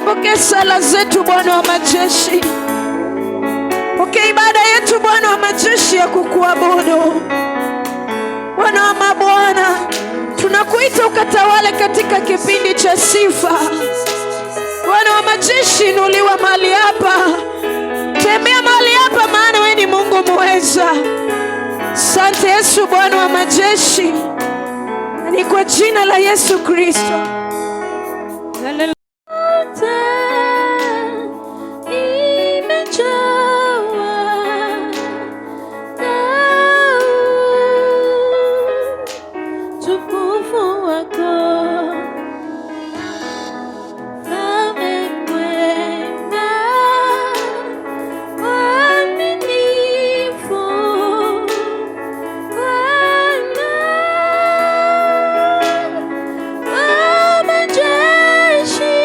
pokea sala zetu Bwana wa majeshi. Pokea ibada yetu Bwana wa majeshi ya kukuabudu. Bwana wa mabwana, tunakuita ukatawale katika kipindi cha sifa. Bwana wa majeshi, inuliwa mahali hapa. Tembea mahali hapa, maana wewe ni Mungu muweza. Asante Yesu Bwana wa majeshi. Ni kwa jina la Yesu Kristo. Majeshi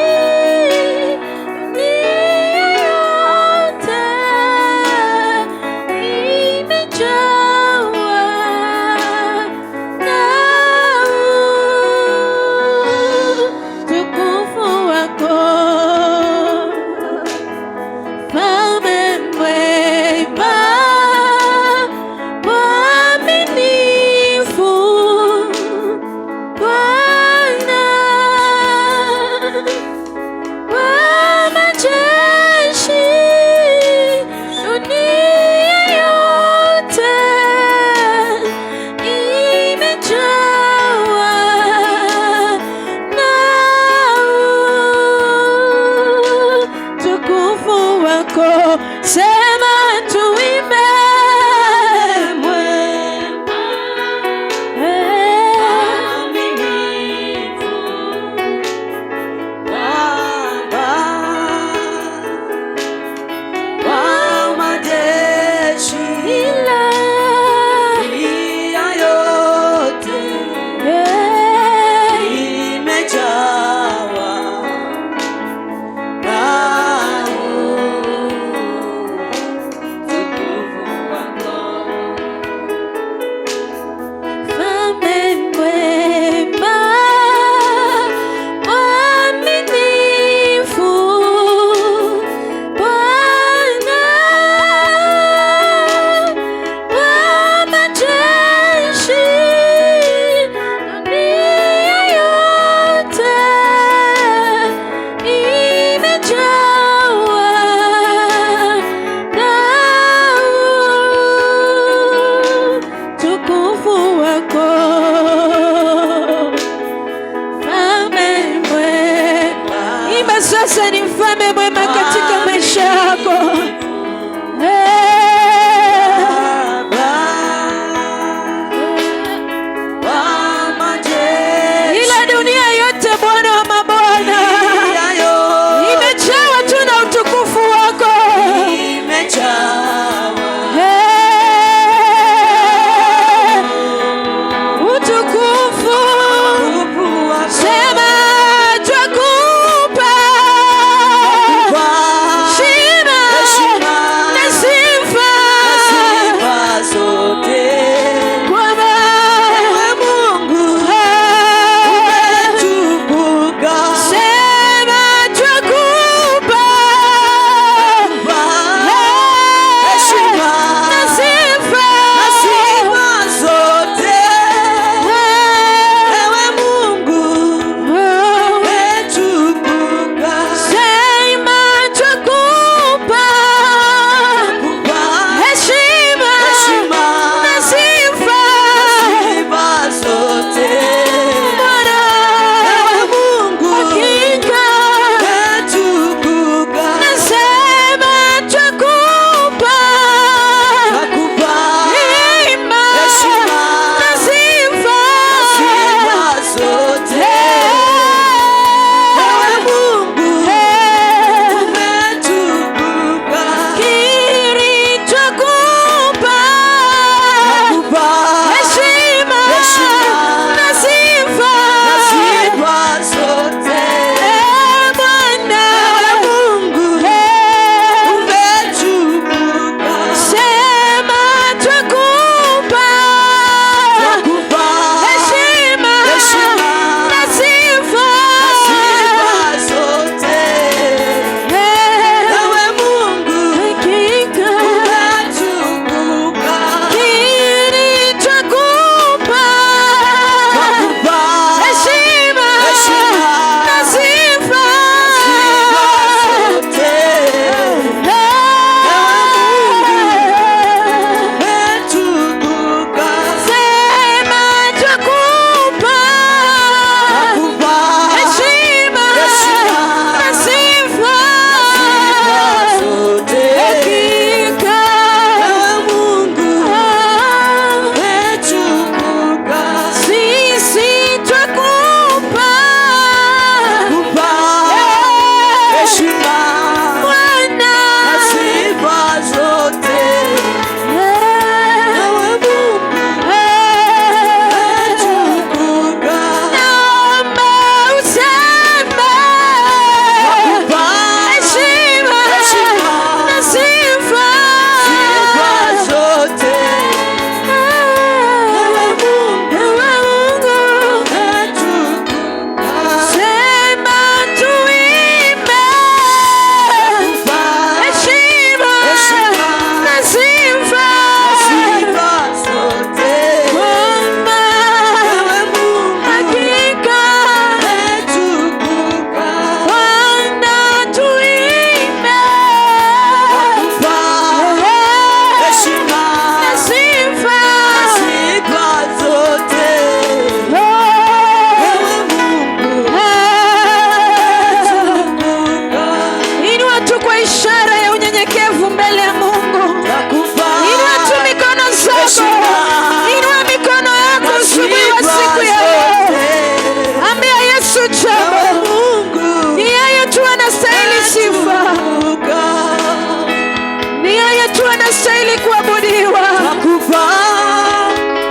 anastahili kuabudiwa. Nakupa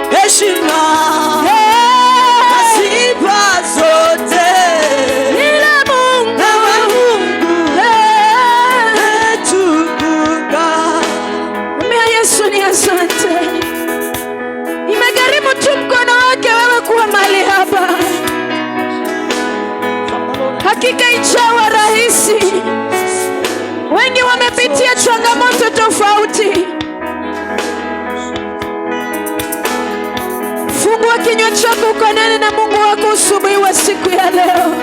heshima na sifa zote. Ila Mungu tukuka. Mwambie Yesu ni asante. Imegharimu tu mkono wake wewe kuwa mahali hapa. Hakika ijawa rahisi. Wengi wamepitia changamoto tofauti. Fungua kinywa chako ukanene na Mungu wako asubuhi wa siku ya leo.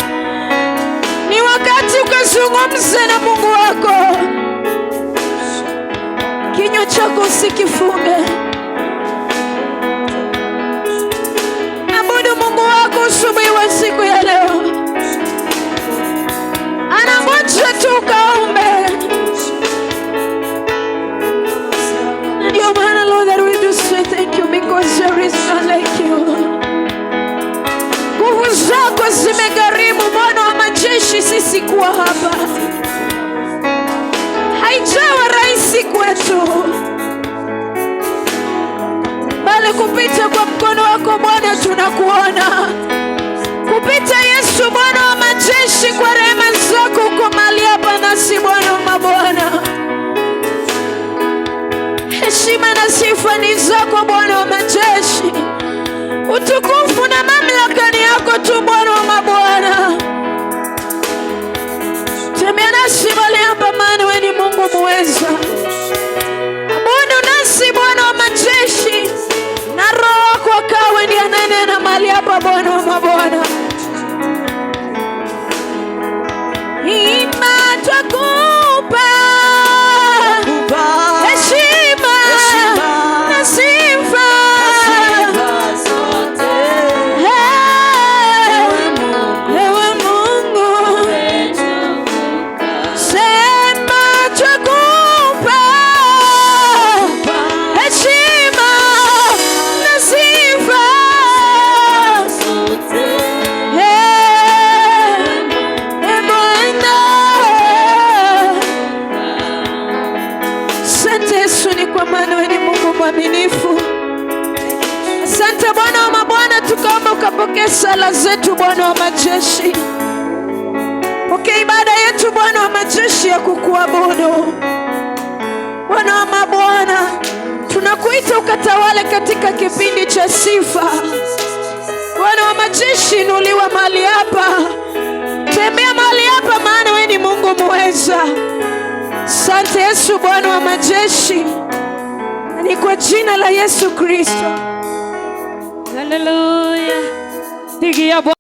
Ni wakati ukazungumze na Mungu wako. Kinywa chako usikifunge. Abudu Mungu wako asubuhi wa siku ya leo. Anangoja tu ukaombe. Ndio maana Lord, that we do say thank you because there is none like you. Nguvu zako zimegharimu Bwana wa majeshi sisi kuwa hapa. Haijawa rahisi kwetu, bali kupita kwa mkono wako Bwana tunakuona. Kupita Yesu Bwana wa majeshi, kwa rehema zako uko mahali hapa nasi Bwana wa mabwana. Heshima na sifa ni zako Bwana wa majeshi. Utukufu na mamlaka ni yako tu Bwana wa mabwana. Tembea nasi mahali hapa, maana wewe ni Mungu muweza. Abudu nasi Bwana wa majeshi, na Roho wako akawe ndiye ananena mahali hapa Bwana wa mabwana. Twakupa heshima na sifa zote. Ewe Mungu, sema twakupa heshima na sifa zote. Asante Yesu, ni kwa maana wewe ni Mungu mwaminifu. Asante Bwana wa mabwana, tukaomba ukapokea sala zetu Bwana wa majeshi. Pokea ibada yetu Bwana wa majeshi ya kukuabudu. Bwana wa mabwana, tunakuita ukatawale katika kipindi cha sifa. Bwana wa majeshi, inuliwa mahali hapa. Tembea mahali hapa, maana wewe ni Mungu muweza. Asante Yesu Bwana wa majeshi. Ni kwa jina la Yesu Kristo. Haleluya.